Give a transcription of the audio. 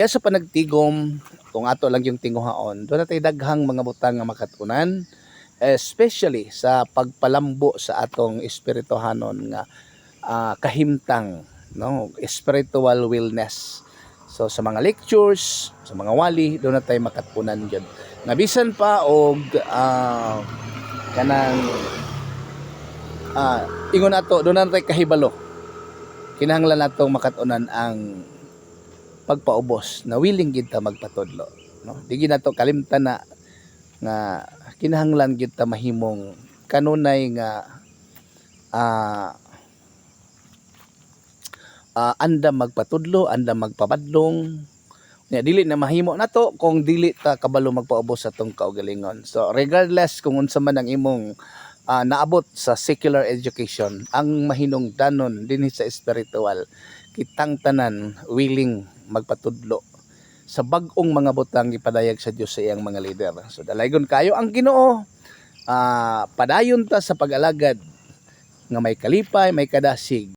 Kaya sa panagtigom, kung ato lang yung tinguhaon, doon natin daghang mga butang nga makatunan, especially sa pagpalambo sa atong espirituhanon nga kahimtang, no, spiritual wellness. So sa mga lectures, sa mga wali, doon na tayo makatunan dyan. Nabisan pa og kanang ingon nato, doon na tayo kahibalo. Kinahanglan natong makatunan ang pagpaubos na willing gid ta magpatudlo, no? Di gid nato kalimtan na nga kinahanglan gid ta mahimong kanunay nga andam magpatudlo, andam magpabadlong. Nya dili na mahimo nato kung dili ta kabalo magpaubos sa tong kaugalingon. So regardless kung unsa man ang imong naabot sa secular education, ang mahinungdanon dinhi sa spiritual, kitang tanan willing magpatudlo sa bag-ong mga butang ipadayag sa Dios sa iyang mga leader. So dalaygon kayo ang Ginoo, padayon ta sa pag-alagad nga may kalipay, may kadasig